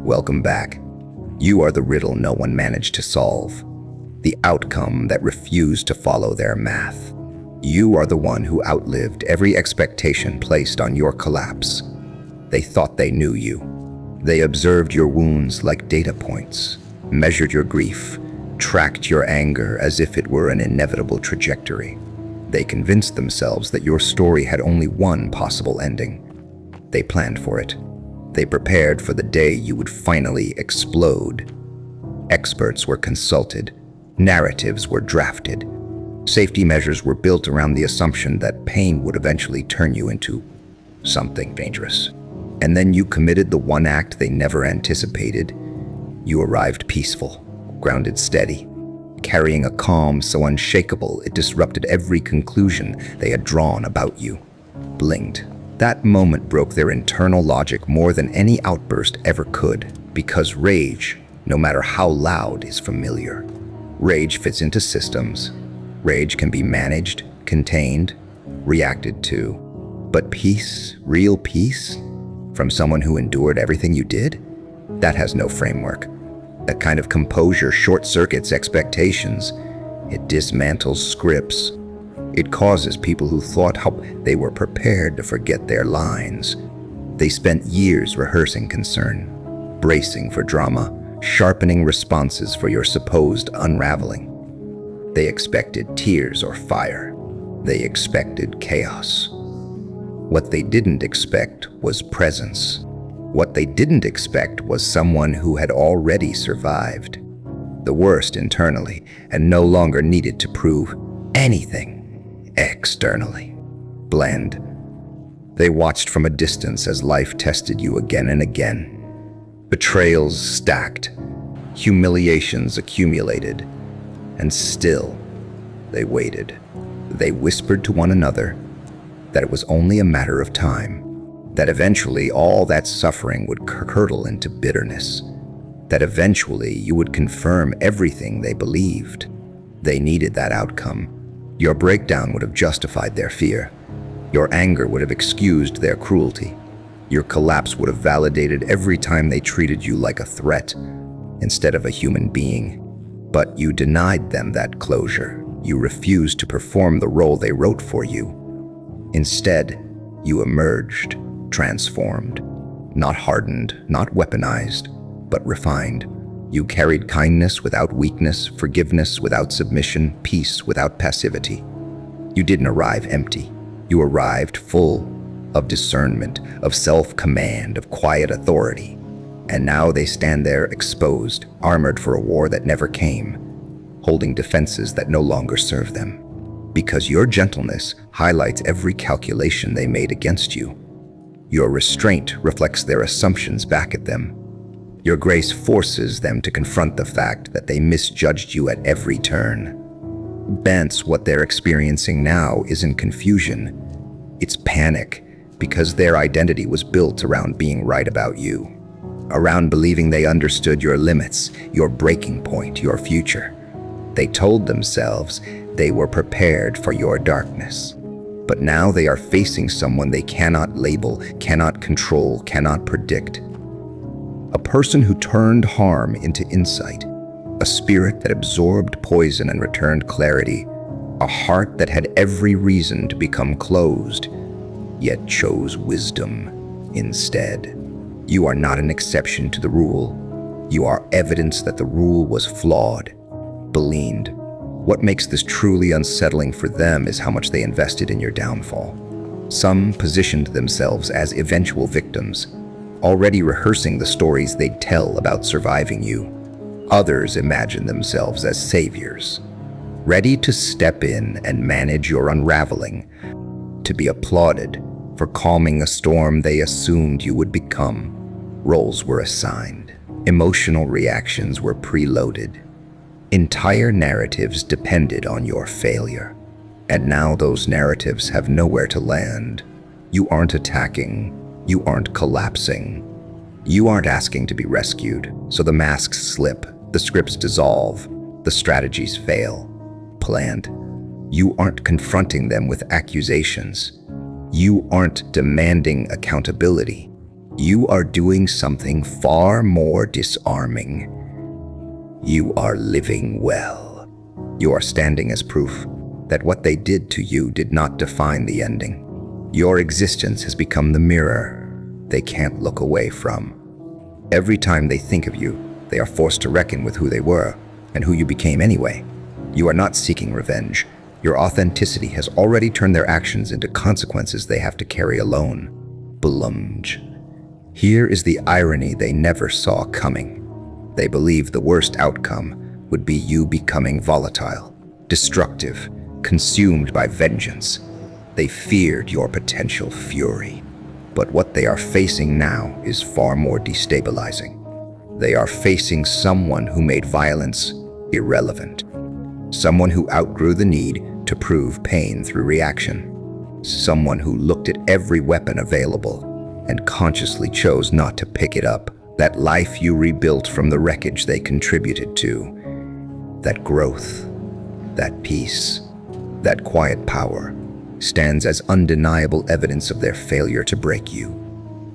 Welcome back. You are the riddle no one managed to solve, the outcome that refused to follow their math. You are the one who outlived every expectation placed on your collapse. They thought they knew you. They observed your wounds like data points, measured your grief, tracked your anger as if it were an inevitable trajectory. They convinced themselves that your story had only one possible ending. They planned for it. They prepared for the day you would finally explode. Experts were consulted. Narratives were drafted. Safety measures were built around the assumption that pain would eventually turn you into something dangerous. And then you committed the one act they never anticipated. You arrived peaceful, grounded steady, carrying a calm so unshakable it disrupted every conclusion they had drawn about you. Blinked. That moment broke their internal logic more than any outburst ever could, because rage, no matter how loud, is familiar. Rage fits into systems. Rage can be managed, contained, reacted to. But peace, real peace, from someone who endured everything you did, that has no framework. That kind of composure short-circuits expectations. It dismantles scripts. It causes people who thought they were prepared to forget their lines. They spent years rehearsing concern, bracing for drama, sharpening responses for your supposed unraveling. They expected tears or fire. They expected chaos. What they didn't expect was presence. What they didn't expect was someone who had already survived. The worst internally and no longer needed to prove anything externally. Bland. They watched from a distance as life tested you again and again. Betrayals stacked, humiliations accumulated, and still they waited. They whispered to one another that it was only a matter of time, that eventually all that suffering would curdle into bitterness, that eventually you would confirm everything they believed. They needed that outcome. Your breakdown would have justified their fear. Your anger would have excused their cruelty. Your collapse would have validated every time they treated you like a threat instead of a human being. But you denied them that closure. You refused to perform the role they wrote for you. Instead, you emerged, transformed, not hardened, not weaponized, but refined. You carried kindness without weakness, forgiveness without submission, peace without passivity. You didn't arrive empty. You arrived full of discernment, of self-command, of quiet authority. And now they stand there exposed, armored for a war that never came, holding defenses that no longer serve them. Because your gentleness highlights every calculation they made against you. Your restraint reflects their assumptions back at them. Your grace forces them to confront the fact that they misjudged you at every turn. What they're experiencing now isn't confusion. It's panic, because their identity was built around being right about you, around believing they understood your limits, your breaking point, your future. They told themselves they were prepared for your darkness. But now they are facing someone they cannot label, cannot control, cannot predict. A person who turned harm into insight, a spirit that absorbed poison and returned clarity, a heart that had every reason to become closed, yet chose wisdom instead. You are not an exception to the rule. You are evidence that the rule was flawed, belied. What makes this truly unsettling for them is how much they invested in your downfall. Some positioned themselves as eventual victims, already rehearsing the stories they'd tell about surviving you. Others imagined themselves as saviors, ready to step in and manage your unraveling, to be applauded for calming a storm they assumed you would become. Roles were assigned. Emotional reactions were preloaded. Entire narratives depended on your failure. And now those narratives have nowhere to land. You aren't attacking. You aren't collapsing. You aren't asking to be rescued. So the masks slip, the scripts dissolve, the strategies fail. Planned. You aren't confronting them with accusations. You aren't demanding accountability. You are doing something far more disarming. You are living well. You are standing as proof that what they did to you did not define the ending. Your existence has become the mirror they can't look away from. Every time they think of you, they are forced to reckon with who they were and who you became anyway. You are not seeking revenge. Your authenticity has already turned their actions into consequences they have to carry alone. Blumge. Here is the irony they never saw coming. They believed the worst outcome would be you becoming volatile, destructive, consumed by vengeance. They feared your potential fury. But what they are facing now is far more destabilizing. They are facing someone who made violence irrelevant. Someone who outgrew the need to prove pain through reaction. Someone who looked at every weapon available and consciously chose not to pick it up. That life you rebuilt from the wreckage they contributed to, that growth, that peace, that quiet power, stands as undeniable evidence of their failure to break you.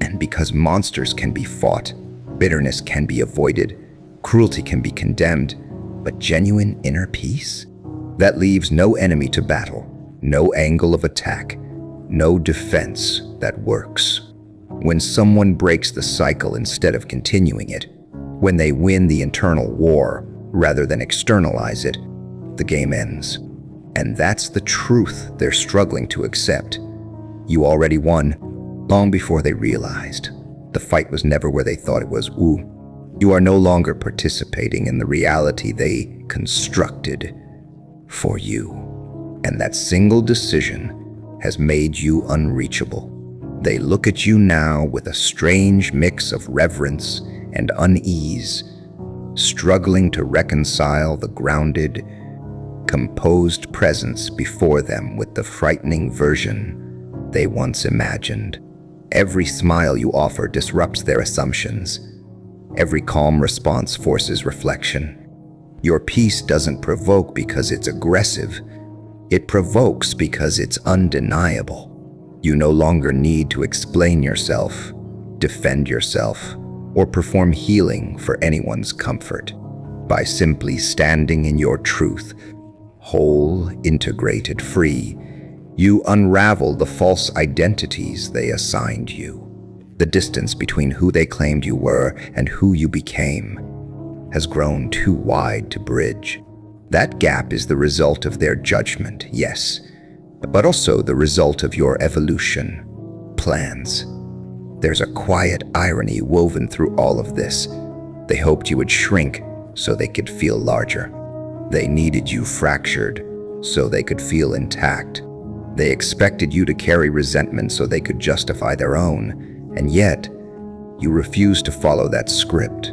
And because monsters can be fought, bitterness can be avoided, cruelty can be condemned, but genuine inner peace? That leaves no enemy to battle, no angle of attack, no defense that works. When someone breaks the cycle instead of continuing it, when they win the internal war rather than externalize it, the game ends. And that's the truth they're struggling to accept. You already won, long before they realized. The fight was never where they thought it was. You are no longer participating in the reality they constructed for you. And that single decision has made you unreachable. They look at you now with a strange mix of reverence and unease, struggling to reconcile the grounded, composed presence before them with the frightening version they once imagined. Every smile you offer disrupts their assumptions. Every calm response forces reflection. Your peace doesn't provoke because it's aggressive. It provokes because it's undeniable. You no longer need to explain yourself, defend yourself, or perform healing for anyone's comfort. By simply standing in your truth, whole, integrated, free, you unravel the false identities they assigned you. The distance between who they claimed you were and who you became has grown too wide to bridge. That gap is the result of their judgment, yes, but also the result of your evolution plans. There's a quiet irony woven through all of this. They hoped you would shrink so they could feel larger. They needed you fractured so they could feel intact. They expected you to carry resentment so they could justify their own, and yet you refused to follow that script.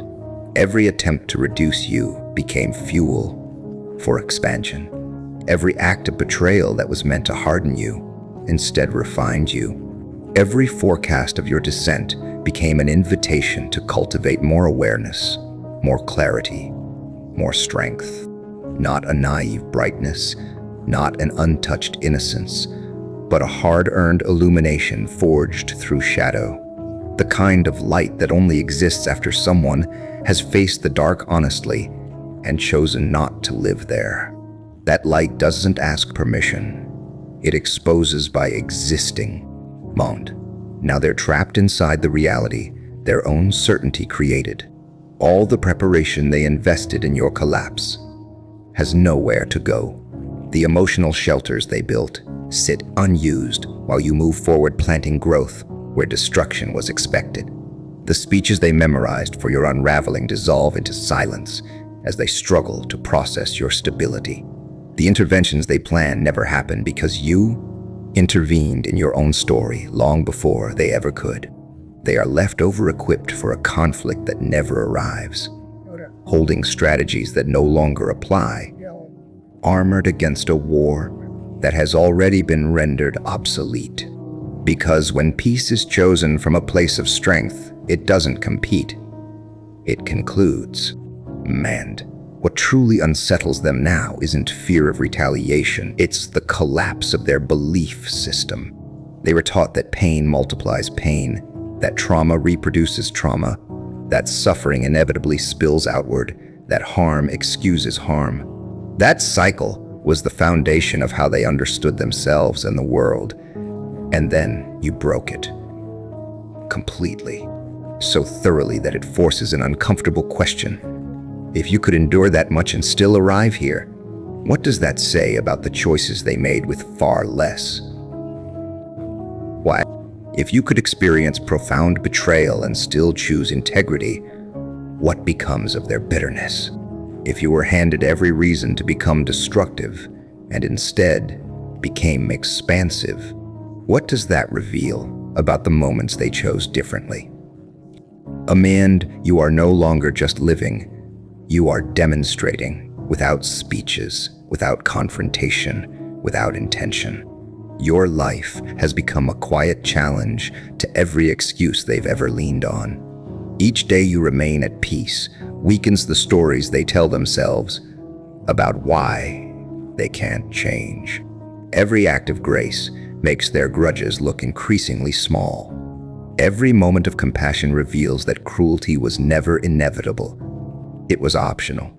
Every attempt to reduce you became fuel for expansion. Every act of betrayal that was meant to harden you instead refined you. Every forecast of your descent became an invitation to cultivate more awareness, more clarity, more strength. Not a naive brightness, not an untouched innocence, but a hard-earned illumination forged through shadow. The kind of light that only exists after someone has faced the dark honestly and chosen not to live there. That light doesn't ask permission. It exposes by existing. Now they're trapped inside the reality their own certainty created. All the preparation they invested in your collapse has nowhere to go. The emotional shelters they built sit unused while you move forward, planting growth where destruction was expected. The speeches they memorized for your unraveling dissolve into silence as they struggle to process your stability. The interventions they planned never happened because you intervened in your own story long before they ever could. They are left over-equipped for a conflict that never arrives, holding strategies that no longer apply, armored against a war that has already been rendered obsolete. Because when peace is chosen from a place of strength, it doesn't compete. It concludes. What truly unsettles them now isn't fear of retaliation, it's the collapse of their belief system. They were taught that pain multiplies pain, that trauma reproduces trauma, that suffering inevitably spills outward, that harm excuses harm. That cycle was the foundation of how they understood themselves and the world. And then you broke it. Completely. So thoroughly that it forces an uncomfortable question. If you could endure that much and still arrive here, what does that say about the choices they made with far less? Why, if you could experience profound betrayal and still choose integrity, what becomes of their bitterness? If you were handed every reason to become destructive and instead became expansive, what does that reveal about the moments they chose differently? Amand, you are no longer just living. You are demonstrating, without speeches, without confrontation, without intention. Your life has become a quiet challenge to every excuse they've ever leaned on. Each day you remain at peace weakens the stories they tell themselves about why they can't change. Every act of grace makes their grudges look increasingly small. Every moment of compassion reveals that cruelty was never inevitable. It was optional.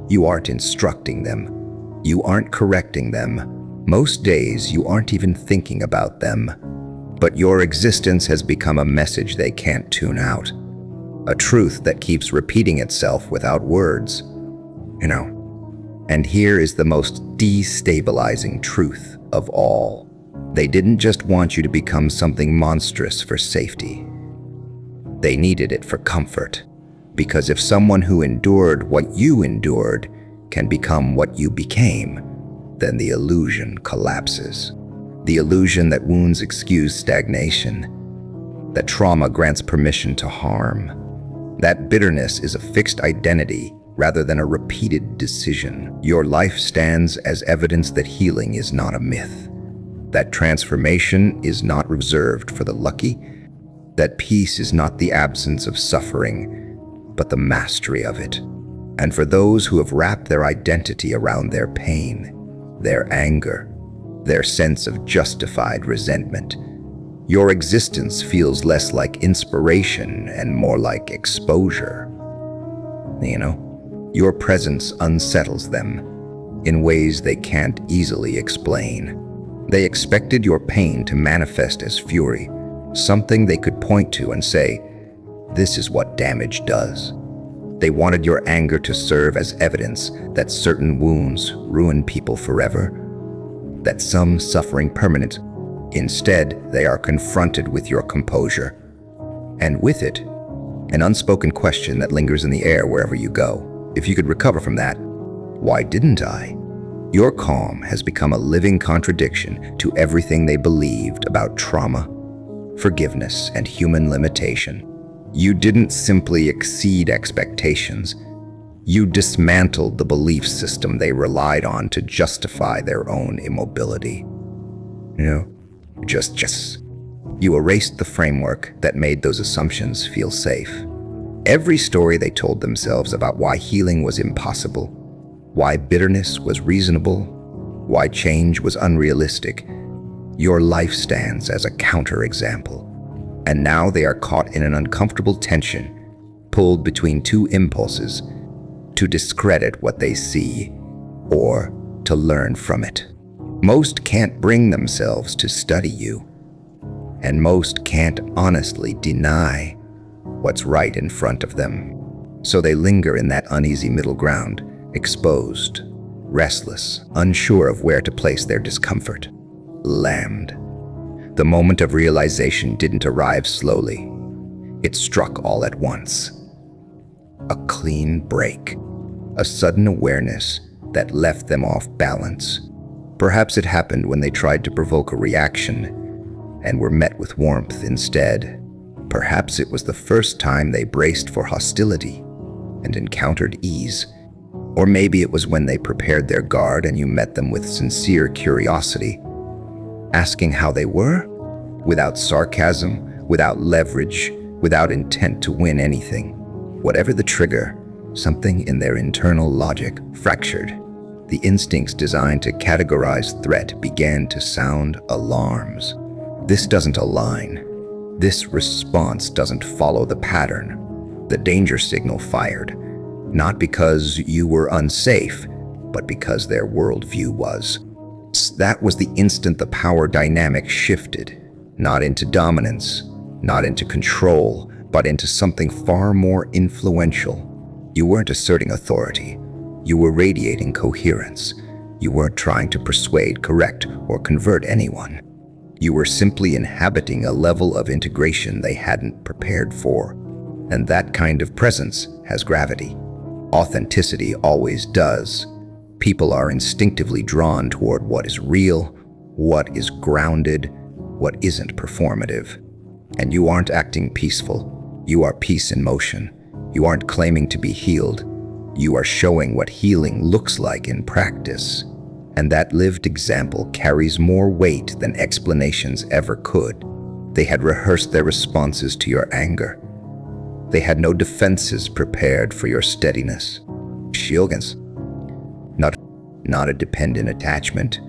You aren't instructing them. You aren't correcting them. Most days you aren't even thinking about them. But your existence has become a message they can't tune out. A truth that keeps repeating itself without words. And here is the most destabilizing truth of all. They didn't just want you to become something monstrous for safety. They needed it for comfort. Because if someone who endured what you endured can become what you became, then the illusion collapses. The illusion that wounds excuse stagnation, that trauma grants permission to harm, that bitterness is a fixed identity rather than a repeated decision. Your life stands as evidence that healing is not a myth, that transformation is not reserved for the lucky, that peace is not the absence of suffering, but the mastery of it. And for those who have wrapped their identity around their pain, their anger, their sense of justified resentment, your existence feels less like inspiration and more like exposure. Your presence unsettles them in ways they can't easily explain. They expected your pain to manifest as fury, something they could point to and say, "This is what damage does." They wanted your anger to serve as evidence that certain wounds ruin people forever, that some suffering permanent. Instead, they are confronted with your composure, and with it, an unspoken question that lingers in the air wherever you go. If you could recover from that, why didn't I? Your calm has become a living contradiction to everything they believed about trauma, forgiveness, and human limitation. You didn't simply exceed expectations. You dismantled the belief system they relied on to justify their own immobility. You erased the framework that made those assumptions feel safe. Every story they told themselves about why healing was impossible, why bitterness was reasonable, why change was unrealistic, your life stands as a counterexample. And now they are caught in an uncomfortable tension, pulled between two impulses: to discredit what they see or to learn from it. Most can't bring themselves to study you, and most can't honestly deny what's right in front of them. So they linger in that uneasy middle ground, exposed, restless, unsure of where to place their discomfort. Lamed. The moment of realization didn't arrive slowly. It struck all at once. A clean break, a sudden awareness that left them off balance. Perhaps it happened when they tried to provoke a reaction and were met with warmth instead. Perhaps it was the first time they braced for hostility and encountered ease. Or maybe it was when they prepared their guard and you met them with sincere curiosity, asking how they were, without sarcasm, without leverage, without intent to win anything. Whatever the trigger, something in their internal logic fractured. The instincts designed to categorize threat began to sound alarms. This doesn't align. This response doesn't follow the pattern. The danger signal fired, not because you were unsafe, but because their worldview was. That was the instant the power dynamic shifted, not into dominance, not into control, but into something far more influential. You weren't asserting authority. You were radiating coherence. You weren't trying to persuade, correct, or convert anyone. You were simply inhabiting a level of integration they hadn't prepared for. And that kind of presence has gravity. Authenticity always does. People are instinctively drawn toward what is real, what is grounded, what isn't performative. And you aren't acting peaceful. You are peace in motion. You aren't claiming to be healed. You are showing what healing looks like in practice. And that lived example carries more weight than explanations ever could. They had rehearsed their responses to your anger. They had no defenses prepared for your steadiness. Shieldings. Not a dependent attachment,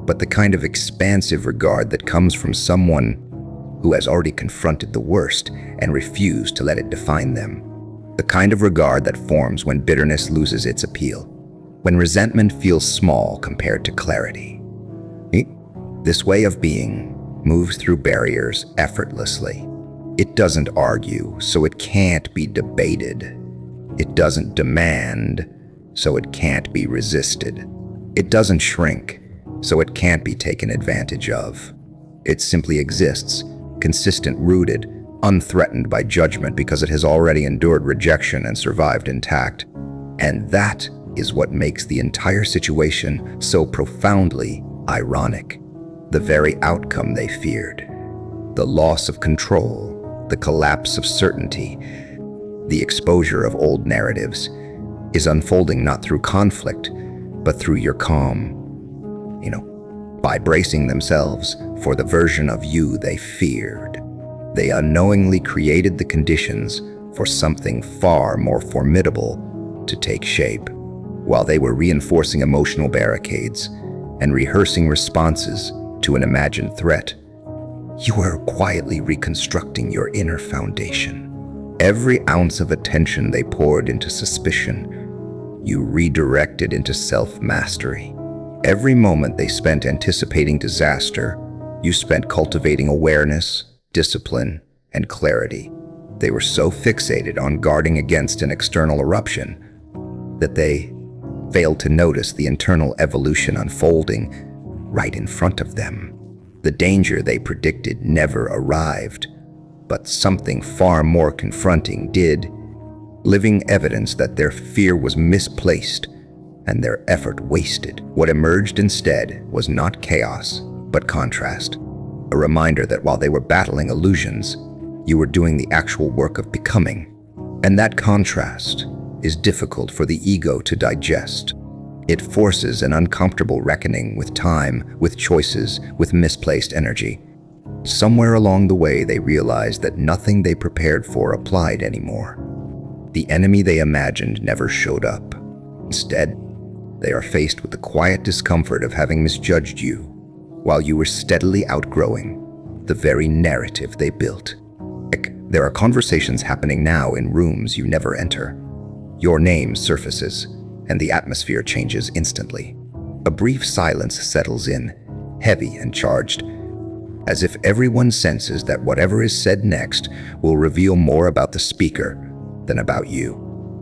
but the kind of expansive regard that comes from someone who has already confronted the worst and refused to let it define them. The kind of regard that forms when bitterness loses its appeal, when resentment feels small compared to clarity. This way of being moves through barriers effortlessly. It doesn't argue, so it can't be debated. It doesn't demand, so it can't be resisted. It doesn't shrink, so it can't be taken advantage of. It simply exists, consistent, rooted, unthreatened by judgment because it has already endured rejection and survived intact. And that is what makes the entire situation so profoundly ironic. The very outcome they feared, the loss of control, the collapse of certainty, the exposure of old narratives, is unfolding not through conflict, but through your calm, by bracing themselves for the version of you they feared. They unknowingly created the conditions for something far more formidable to take shape, while they were reinforcing emotional barricades and rehearsing responses to an imagined threat. You were quietly reconstructing your inner foundation. Every ounce of attention they poured into suspicion, you redirected into self-mastery. Every moment they spent anticipating disaster, you spent cultivating awareness, discipline, and clarity. They were so fixated on guarding against an external eruption that they failed to notice the internal evolution unfolding right in front of them. The danger they predicted never arrived, but something far more confronting did, living evidence that their fear was misplaced and their effort wasted. What emerged instead was not chaos, but contrast. A reminder that while they were battling illusions, you were doing the actual work of becoming. And that contrast is difficult for the ego to digest. It forces an uncomfortable reckoning with time, with choices, with misplaced energy. Somewhere along the way, they realized that nothing they prepared for applied anymore. The enemy they imagined never showed up. Instead, they are faced with the quiet discomfort of having misjudged you, while you were steadily outgrowing the very narrative they built. There are conversations happening now in rooms you never enter. Your name surfaces, and the atmosphere changes instantly. A brief silence settles in, heavy and charged, as if everyone senses that whatever is said next will reveal more about the speaker than about you.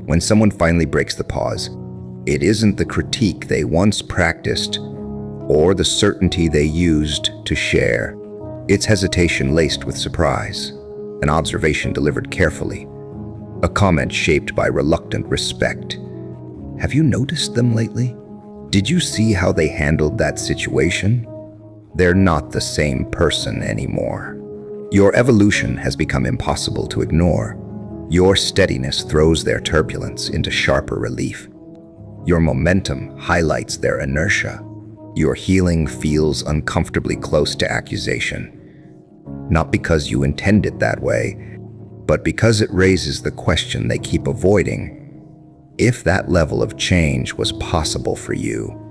When someone finally breaks the pause, it isn't the critique they once practiced or the certainty they used to share. It's hesitation laced with surprise, an observation delivered carefully, a comment shaped by reluctant respect. Have you noticed them lately? Did you see how they handled that situation? They're not the same person anymore. Your evolution has become impossible to ignore. Your steadiness throws their turbulence into sharper relief. Your momentum highlights their inertia. Your healing feels uncomfortably close to accusation. Not because you intend it that way, but because it raises the question they keep avoiding. If that level of change was possible for you,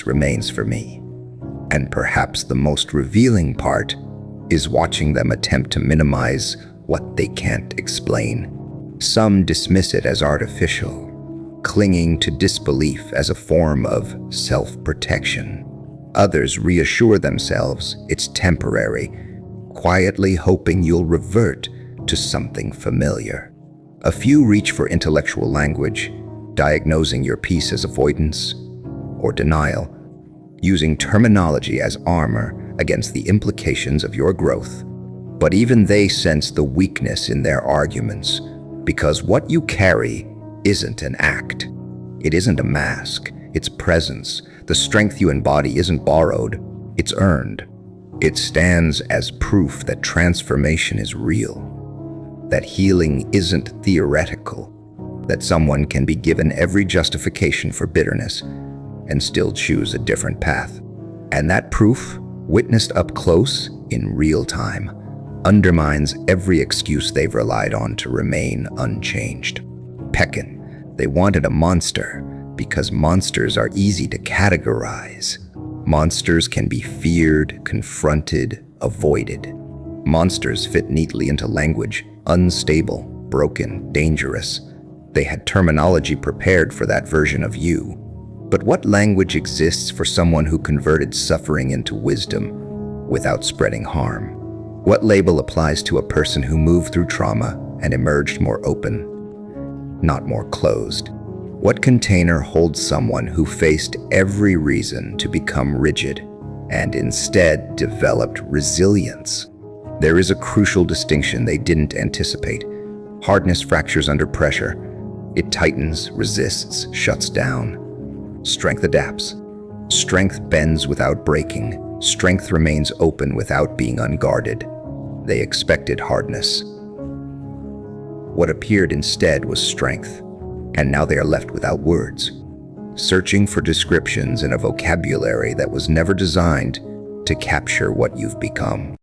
remains for me. And perhaps the most revealing part, is watching them attempt to minimize what they can't explain. Some dismiss it as artificial, clinging to disbelief as a form of self-protection. Others reassure themselves it's temporary, quietly hoping you'll revert to something familiar. A few reach for intellectual language, diagnosing your peace as avoidance or denial, using terminology as armor against the implications of your growth. But even they sense the weakness in their arguments, because what you carry isn't an act. It isn't a mask, it's presence. The strength you embody isn't borrowed, it's earned. It stands as proof that transformation is real, that healing isn't theoretical, that someone can be given every justification for bitterness and still choose a different path. And that proof, witnessed up close in real time, undermines every excuse they've relied on to remain unchanged. Pekin, they wanted a monster because monsters are easy to categorize. Monsters can be feared, confronted, avoided. Monsters fit neatly into language, unstable, broken, dangerous. They had terminology prepared for that version of you. But what language exists for someone who converted suffering into wisdom without spreading harm? What label applies to a person who moved through trauma and emerged more open, not more closed? What container holds someone who faced every reason to become rigid and instead developed resilience? There is a crucial distinction they didn't anticipate. Hardness fractures under pressure. It tightens, resists, shuts down. Strength adapts. Strength bends without breaking. Strength remains open without being unguarded. They expected hardness. What appeared instead was strength, and now they are left without words, searching for descriptions in a vocabulary that was never designed to capture what you've become.